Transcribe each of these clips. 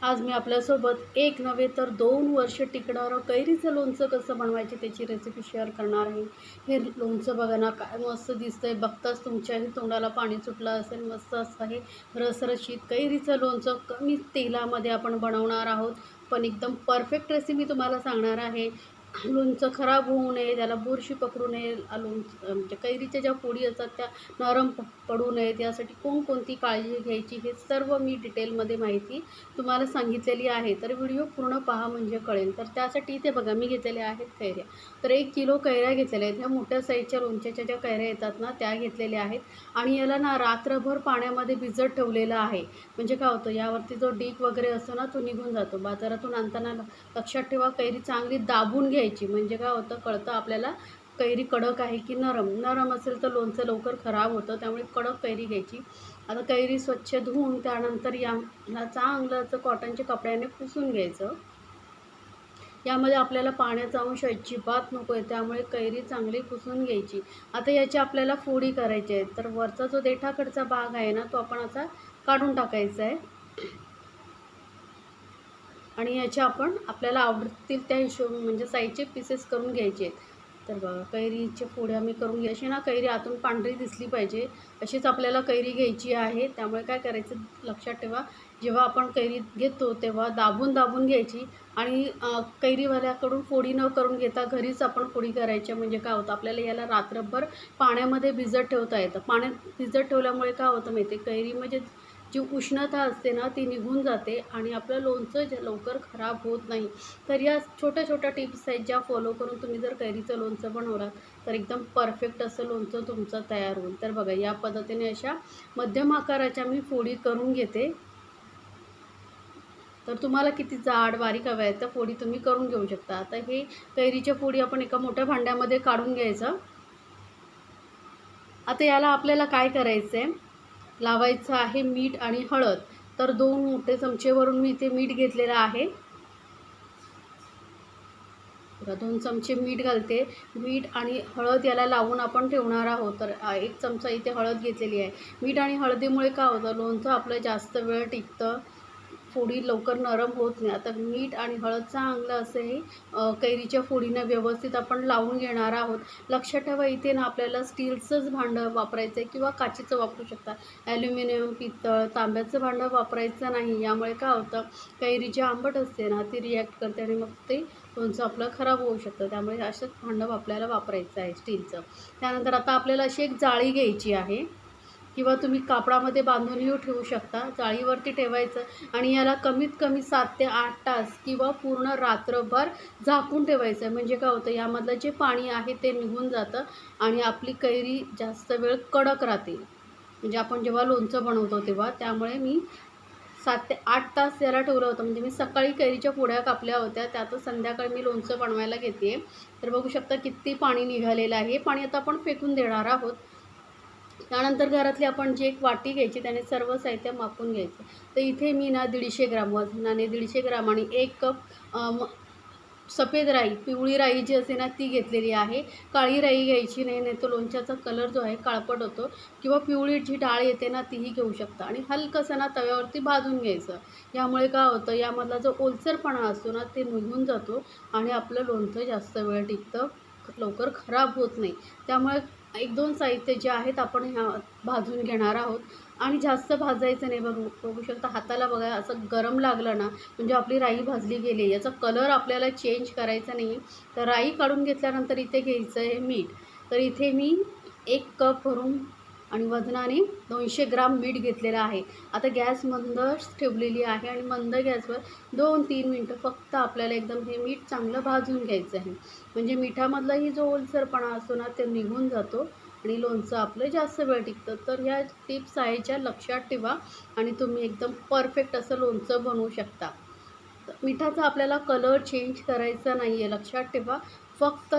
आज मी आपल्यासोबत एक नव्हे तर 2 वर्ष टिकणारं कैरीचं लोणचं कसं बनवायचे त्याची रेसिपी शेअर करणार आहे. हे लोणचं बघा ना, काय मस्त दिसतंय. बघताच तुमच्याही तोंडाला पाणी सुटलं असेल. मस्त असं हे रसरशीत कैरीचं लोणचं कमी तेलामध्ये आपण बनवणार आहोत. पण एकदम परफेक्ट रेसिपी तुम्हाला सांगणार आहे. लोणचं खराब होऊ नये, त्याला बुरशी पकडू नये, म्हणजे कैरीच्या ज्या फोडी असतात त्या नरम पडू नयेत, यासाठी कोणकोणती काळजी घ्यायची हे सर्व मी डिटेलमध्ये माहिती तुम्हाला सांगितलेली आहे. तर व्हिडिओ पूर्ण पहा म्हणजे कळेल. तर त्यासाठी इथे बघा मी घेतलेल्या आहेत कैऱ्या. तर 1 किलो कैऱ्या घेतलेल्या आहेत. ह्या मोठ्या साईजच्या लोणच्याच्या ज्या कैऱ्या येतात ना, त्या घेतलेल्या आहेत. आणि याला ना रात्रभर पाण्यामध्ये भिजत ठेवलेलं आहे. म्हणजे काय होतं, यावरती जो डीक वगैरे असतो ना, तो निघून जातो. बाजारातून आणताना लक्षात ठेवा, कैरी चांगली दाबून घ्यायची. म्हणजे काय होतं, कळतं आपल्याला कैरी कडक आहे की नरम. नरम असेल तर लोणचं लवकर खराब होतं, त्यामुळे कडक कैरी घ्यायची. आता कैरी स्वच्छ धुवून त्यानंतर याला चांगलं असं कॉटनच्या कपड्याने पुसून घ्यायचं. यामध्ये आपल्याला पाण्याचा अंश अजिबात नको आहे, त्यामुळे कैरी चांगली पुसून घ्यायची. आता याची आपल्याला फोडी करायची आहे. तर वरचा जो देठाकडचा भाग आहे ना, तो आपण असा काढून टाकायचा आहे. आणि याच्या आपल्याला आवडतील त्या म्हणजे साईजचे पीसेस करून घ्यायचे आहेत. तर बघा, कैरीच्या फोड्या मी करून घ्या. अशी ना कैरी आतून पांढरी दिसली पाहिजे, अशीच आपल्याला कैरी घ्यायची आहे. त्यामुळे काय करायचं लक्षात ठेवा, जेव्हा आपण कैरी घेतो तेव्हा दाबून दाबून घ्यायची. आणि कैरीवाल्याकडून फोडी न करून घेता घरीच आपण फोडी करायच्या. म्हणजे काय होतं, आपल्याला याला रात्रभर पाण्यामध्ये भिजत ठेवता येतं. पाण्यात भिजत ठेवल्यामुळे काय होतं माहिती आहे, कैरी म्हणजे जी उष्णता असते ना, ती निघून जाते आणि आपलं लोणचं लवकर खराब होत नाही. तर या छोट्या छोट्या टिप्स आहेत, ज्या फॉलो करून तुम्ही जर कैरीचं लोणचं बनवलात तर एकदम परफेक्ट असं लोणचं तुमचं तयार होईल. तर बघा, या पद्धतीने अशा मध्यम आकाराच्या मी फोडी करून घेते. तर तुम्हाला किती जाड बारीक हव्या आहेत त्या फोडी तुम्ही करून घेऊ शकता. आता हे कैरीच्या फोडी आपण एका मोठ्या भांड्यामध्ये काढून घ्यायचं. आता याला आपल्याला काय करायचं आहे, लावायचं आहे मीठ आणि हळद. तर 2 मोठे चमचेवरून मी इथे मीठ घेतलेलं आहे. बघा, 2 चमचे मीठ घालते. मीठ आणि हळद याला लावून आपण ठेवणार आहोत. तर 1 चमचा इथे हळद घेतलेली आहे. मीठ आणि हळदीमुळे काय होतं, लोणचं आपलं जास्त वेळ टिकतं, फोडी लवकर नरम होत नाही. आता मीठ आणि हळद चांगलं असं हे कैरीच्या फोडींना व्यवस्थित आपण लावून घेणार आहोत. लक्षात ठेवा, इथे ना आपल्याला स्टीलचंच भांडं वापरायचं आहे किंवा काचेचं वापरू शकता. ॲल्युमिनियम, पितळ, तांब्याचं भांडं वापरायचं नाही. यामुळे काय होतं, कैरी जी आंबट असते ना, ती रिॲक्ट करते आणि मग ते लोणचं आपलं खराब होऊ शकतं. त्यामुळे असंच भांडं आपल्याला वापरायचं आहे स्टीलचं. त्यानंतर आता आपल्याला अशी एक जाळी घ्यायची आहे किंवा तुम्ही कापडामध्ये बांधूनही ठेवू शकता. जाळीवरती ठेवायचं आणि याला कमीत कमी 7 ते 8 तास किंवा पूर्ण रात्रभर झाकून ठेवायचं आहे. म्हणजे काय होतं, यामधलं जे पाणी आहे ते निघून जातं आणि आपली कैरी जास्त वेळ कडक राहते. म्हणजे आपण जेव्हा लोणचं बनवतो तेव्हा. त्यामुळे मी 7 ते 8 तास याला ठेवलं होतं. म्हणजे मी सकाळी कैरीच्या फोड्या कापल्या होत्या, त्यातच संध्याकाळी मी लोणचं बनवायला घेते. तर बघू शकता किती पाणी निघालेलं आहे. हे पाणी आता आपण फेकून देणार आहोत. त्यानंतर घरातली आपण जी एक वाटी घ्यायची, त्याने सर्व साहित्य मापून घ्यायचं. तर इथे मी ना 150 ग्राम वजनाने 150 ग्राम आणि 1 कप सफेद राई, पिवळी राई जी असते ना ती घेतलेली आहे. काळी राई घ्यायची नाही, नाही तर लोणच्याचा कलर जो आहे काळपट होतो. किंवा पिवळी जी डाळ येते ना तीही घेऊ शकता. आणि हलकंसं ना तव्यावरती भाजून घ्यायचं. यामुळे काय होतं, यामधला जो ओलसरपणा असतो ना ते निघून जातो आणि आपलं लोणचं जास्त वेळ टिकतं, लवकर खराब होत नाही. त्यामुळे 1-2 साहित्य जे आहेत आपण भाजून घेणार आहोत. आणि जास्त भाजायचं नाही. बघू शकता हाताला बघा, असं गरम लागलं ना म्हणजे आपली राई भाजली गेली. याचा कलर आपल्याला चेंज करायचा नाही. तर राई काढून घेतल्यानंतर इथे घ्यायचं आहे मीठ. तर इथे मी 1 कप भरून आणि वजनाने 200 ग्राम मीठ घेतलेलं आहे. आता गॅस मंदच ठेवलेली आहे आणि मंद गॅसवर 2-3 मिनटं फक्त आपल्याला एकदम हे मीठ चांगलं भाजून घ्यायचं आहे. म्हणजे मिठामधलाही जो ओलसरपणा असतो ना ते निघून जातो आणि लोणचं आपलं जास्त वेळ टिकतं. तर ह्या टिप्स आहेत ज्या लक्षात ठेवा आणि तुम्ही एकदम परफेक्ट असं लोणचं बनवू शकता. मिठाचा आपल्याला कलर चेंज करायचा नाही आहे, लक्षात ठेवा. फक्त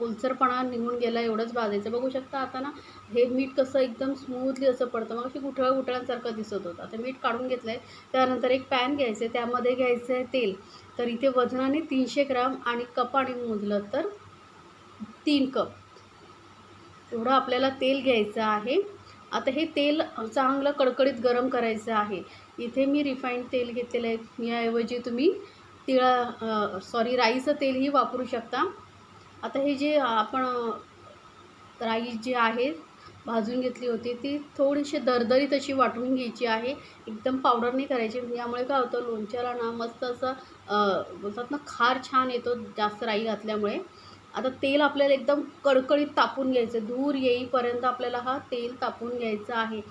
ओलसरपणा निघून गेला एवढंच भाजायचं. बघू शकता आता ना हे मीठ कसं एकदम स्मूथली असं पडतं. मग अशी गुठळ्या दिसत होतं. आता मीठ काढून घेतलं आहे. त्यानंतर एक पॅन घ्यायचं आहे, त्यामध्ये घ्यायचं आहे तेल. तर इथे वजनाने 300 ग्राम आणि कपाने मोजलं तर 3 कप एवढं आपल्याला तेल घ्यायचं आहे. आता हे तेल चांगलं कडकडीत गरम करायचं आहे. इथे मी रिफाईंड तेल घेतलेलं आहे. याऐवजी तुम्ही राईचं तेलही वापरू शकता. आता हे जे आपण राई जी आहे भाजून घेतली होती ती थोडीशी दरदरीत अशी वाटून घ्यायची आहे. एकदम पावडर नाही करायची. यामुळे काय होतं लोणच्याला ना मस्त असं बोलतात ना खार छान येतो जास्त राई घातल्यामुळे. आता तेल आपल्याला एकदम कडकडीत तापून घ्यायचं. धूर येईपर्यंत आपल्याला हा तेल तापून घ्यायचा आहे.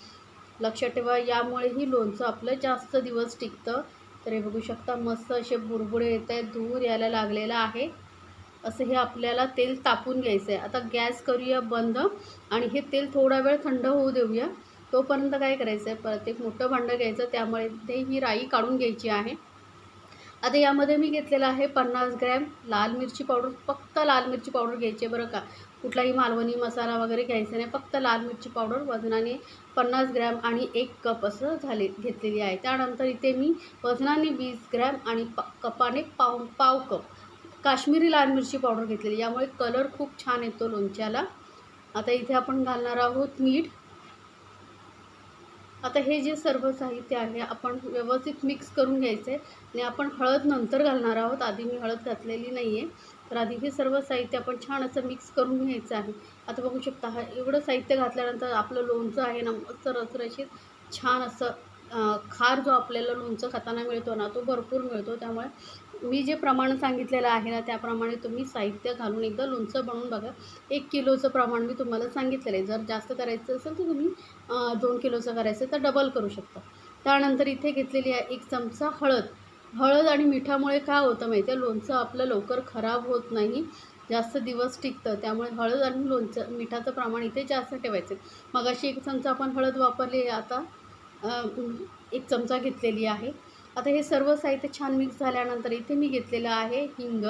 लक्षात ठेवा, यामुळेही लोणचं आपलं जास्त दिवस टिकतं. तर हे बघू शकता मस्त असे बुडबुडे येत आहेत, धूर यायला लागलेला आहे. असं हे आपल्याला तेल तापून घ्यायचं आहे. आता गॅस करूया बंद आणि हे तेल थोडा वेळ थंड होऊ देऊया. तोपर्यंत काय करायचं आहे, परत एक मोठं भांडं घ्यायचं, त्यामुळे ते ही राई काढून घ्यायची आहे. आता यामध्ये मी घेतलेलं आहे 50 ग्रॅम लाल मिरची पावडर. फक्त लाल मिरची पावडर घ्यायची आहे बरं का, कुठलाही मालवणी मसाला वगैरे घ्यायचा नाही. फक्त लाल मिरची पावडर वजनाने 50 ग्रॅम आणि 1 कप असं घेतलेली आहे. त्यानंतर इथे मी वजनाने 20 ग्रॅम आणि कपाने पाव कप काश्मीरी लाल मिरची पावडर घेतलेली. यामुळे कलर खूप छान येतो लोणच्याला. आता इथे आपण घालणार आहोत मीठ. आता हे जे सर्व साहित्य आहे आपण व्यवस्थित मिक्स करून घ्यायचं आहे आणि आपण हळद नंतर घालणार आहोत. आधी मी हळद घातलेली नाही आहे. तर आधी हे सर्व साहित्य आपण छान असं मिक्स करून घ्यायचं आहे. आता बघू शकता हा एवढं साहित्य घातल्यानंतर आपलं लोणचं आहे ना मस्त रसरशीत छान असं खार जो आपल्याला लोणचं खाताना मिळतो ना तो भरपूर मिळतो. त्यामुळे मी जे प्रमाण सांगितलेलं आहे ना त्याप्रमाणे तुम्ही साहित्य घालून एकदा लोणचं बनवून बघा. 1 किलोचं प्रमाण मी तुम्हाला सांगितलेलं आहे. जर जास्त करायचं असेल तर तुम्ही 2 किलोचं करायचं तर डबल करू शकता. त्यानंतर इथे घेतलेली आहे 1 चमचा हळद आणि मिठामुळे काय होतं माहिती आहे, लोणचं आपलं लवकर खराब होत नाही, जास्त दिवस टिकतं. त्यामुळे हळद आणि मिठाचं प्रमाण इथे जास्त ठेवायचं. मगाशी 1 चमचा आपण हळद वापरली, आता 1 चमचा घेतलेली आहे. आता हे सर्व साहित्य छान मिक्स झाल्यानंतर इथे मी घेतलेलं आहे हिंग.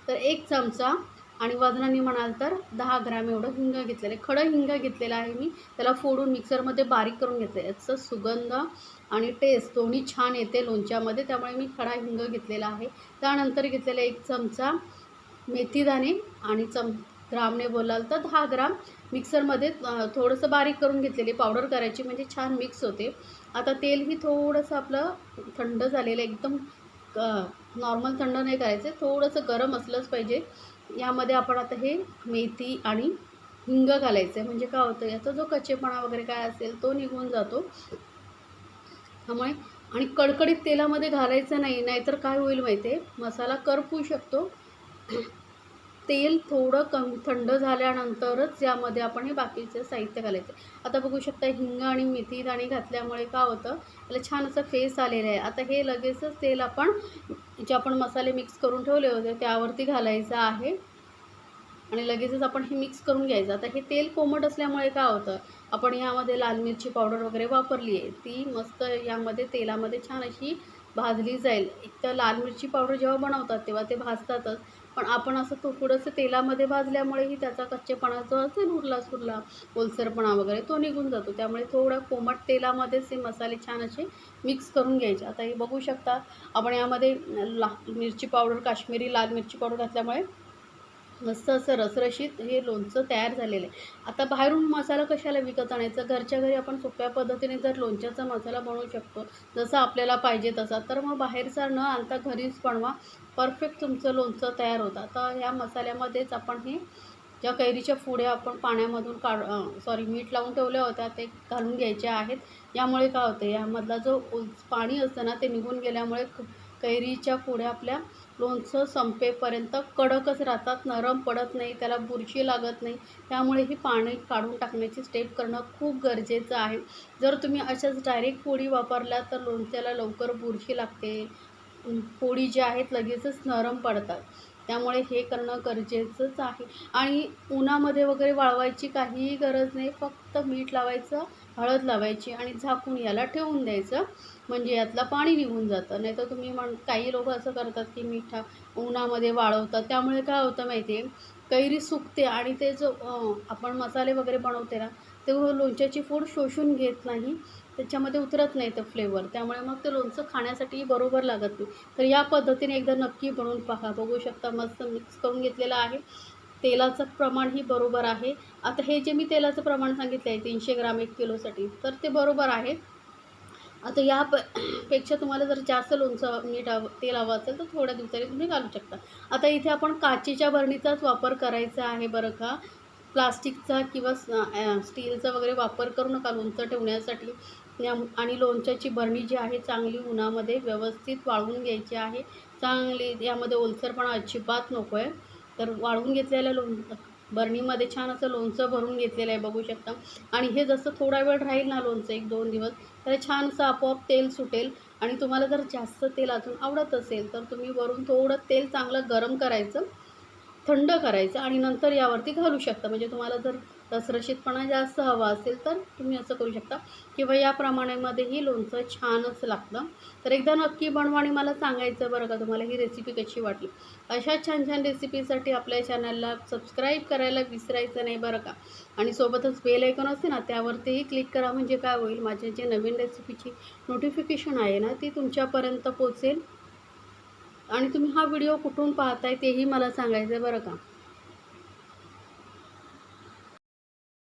तर 1 चमचा आणि वजनाने म्हणाल तर 10 ग्रॅम एवढं हिंग घेतलेलं आहे. खडं हिंग घेतलेलं आहे मी. त्याला फोडून मिक्सरमध्ये बारीक करून घेतलं आहे. याचा सुगंध आणि टेस्ट दोन्ही छान येते लोणच्यामध्ये, त्यामुळे मी खडा हिंग घेतलेला आहे. त्यानंतर घेतलेला 1 चमचा मेथीदाणे आणि ग्रामने बोलाल तर 10 ग्राम मिक्सरमध्ये थोडंसं बारीक करून घेतलेली पावडर करायची, म्हणजे छान मिक्स होते. आता तेलही थोडंसं आपलं थंड झालेलं एकदम नॉर्मल थंड नाही करायचं, थोडंसं गरम असलंच पाहिजे. यामध्ये आपण आता हे मेथी आणि हिंग घालायचं आहे. म्हणजे काय होतं याचा जो कच्चेपणा वगैरे काय असेल तो निघून जातो. त्यामुळे आणि कडकडीत तेलामध्ये घालायचं नाही, नाहीतर काय होईल माहिती आहे, मसाला करपू शकतो. तेल थोडं थंड झाल्यानंतरच यामध्ये आपण हे बाकीचं साहित्य घालायचं. आता बघू शकता हिंग आणि मेथी दाणे घातल्यामुळे काय होतं त्याला छान असं फेस आलेलं आहे. आता हे लगेचच तेल आपण जे आपण मसाले मिक्स करून ठेवले होते त्यावरती घालायचं आहे आणि लगेचच आपण हे मिक्स करून घ्यायचं. आता हे तेल कोमट असल्यामुळे काय होतं, आपण यामध्ये लाल मिरची पावडर वगैरे वापरली आहे, ती मस्त यामध्ये तेलामध्ये छान अशी भाजली जाईल. एक तर लाल मिरची पावडर जेव्हा बनवतात तेव्हा ते भाजतातच, पण आपण असं थोडंसं तेलामध्ये भाजल्यामुळेही त्याचा कच्चेपणा जो असेल उरला ओलसरपणा वगैरे तो निघून जातो. त्यामुळे थोडं कोमट तेलामध्येच हे मसाले छान असे मिक्स करून घ्यायचे. आता हे बघू शकता आपण यामध्ये मिरची पावडर काश्मीरी लाल मिरची पावडर घातल्यामुळे मस्त असं रसरशीत हे लोणचं तयार झालेलं आहे. आता बाहेरून मसाला कशाला विकत आणायचा, घरच्या घरी आपण सोप्या पद्धतीने जर लोणच्याचा मसाला बनवू शकतो जसं आपल्याला पाहिजे तसा, तर मग बाहेरचा न आणता घरीच बनवा, परफेक्ट तुमचं लोणचं तयार होतं. आता ह्या मसाल्यामध्येच आपण हे ज्या कैरीच्या फोड्या आपण पाण्यामधून मीठ लावून ठेवल्या होत्या ते घालून घ्यायच्या आहेत. यामुळे काय होतं यामधला जो पाणी असतं ना ते निघून गेल्यामुळे कैरीच्या फोड्या आपल्या लोणचं संपेपर्यंत कडकच राहतात, नरम पडत नाही, त्याला बुरशी लागत नाही. त्यामुळे ही पाणी काढून टाकण्याची स्टेप करणं खूप गरजेचं आहे. जर तुम्ही अशाच डायरेक्ट फोडी वापरल्या तर लोणच्याला लवकर बुरशी लागते, फोडी ज्या आहेत लगेचच नरम पडतात. त्यामुळे हे करणं गरजेचंच आहे. आणि उन्हामध्ये वगैरे वाळवायची काहीही गरज नाही, फक्त मीठ लावायचं, हळद लावायची आणि झाकून याला ठेवून द्यायचं, म्हणजे यातलं पाणी निघून जातं. नाहीतर तुम्ही काही लोकं असं करतात की उन्हामध्ये वाळवतात, त्यामुळे काय होतं माहिती आहे, कैरी सुकते आणि ते जो आपण मसाले वगैरे बनवते ना ते लोणच्याची फोड शोषून घेत नाही, त्याच्यामध्ये उतरत नाही तो फ्लेवर, त्यामुळे मग ते लोणचं खाण्यासाठी बरोबर लागत नाही. तर या पद्धतीने एकदा नक्की बनवून पहा. बघू शकता मस्त मिक्स करून घेतलेलं आहे. तेलाचं प्रमाणही बरोबर आहे. आता हे जे मी तेलाचं प्रमाण सांगितलं आहे 300 ग्राम 1 किलोसाठी, तर ते बरोबर आहे. आता पेक्षा तुम्हाला जर जास्त लोणचं मीठ तेल हवं असेल तर थोड्या दिवसांनी तुम्ही घालू शकता. आता इथे आपण काचेच्या बरणीचाच वापर करायचा आहे बरं का. प्लास्टिकचा किंवा स्टीलचा वगैरे वापर करू नका लोणचं ठेवण्यासाठी. आणि लोणच्याची बरणी जी आहे चांगली उन्हामध्ये व्यवस्थित वाळवून घ्यायची आहे. चांगली यामध्ये ओलसरपणा अजिबात नको आहे. तर वाळवून घेतलेल्या बरणीमध्ये छान असं लोणचं भरून घेतलेलं आहे बघू शकता. आणि हे जसं थोडा वेळ राहील ना लोणचं 1-2 दिवस, तर छानसं आपोआप तेल सुटेल. आणि तुम्हाला जर जास्त तेल अजून आवडत असेल तर तुम्ही वरून थोडं तेल चांगलं गरम करायचं, थंड करायचं आणि नंतर यावरती घालू शकता. म्हणजे तुम्हाला जर रसरशीतपणा जास्त हवा असेल तर तुम्ही असं करू शकता किंवा या प्रमाणामध्येही लोणचं छानच लागतं. तर एकदा नक्की बनवा आणि मला सांगायचं बरं का तुम्हाला ही रेसिपी कशी वाटली. अशा छान छान रेसिपीसाठी आपल्या चॅनलला सबस्क्राईब करायला विसरायचं नाही बरं का. आणि सोबतच बेल आयकॉन असते ना त्यावरतीही क्लिक करा. म्हणजे काय होईल, माझे जे नवीन रेसिपीची नोटिफिकेशन आहे ना ती तुमच्यापर्यंत पोहोचेल. आणि तुम्ही हा व्हिडिओ कुठून पाहताय तेही मला सांगायचं आहे बरं का.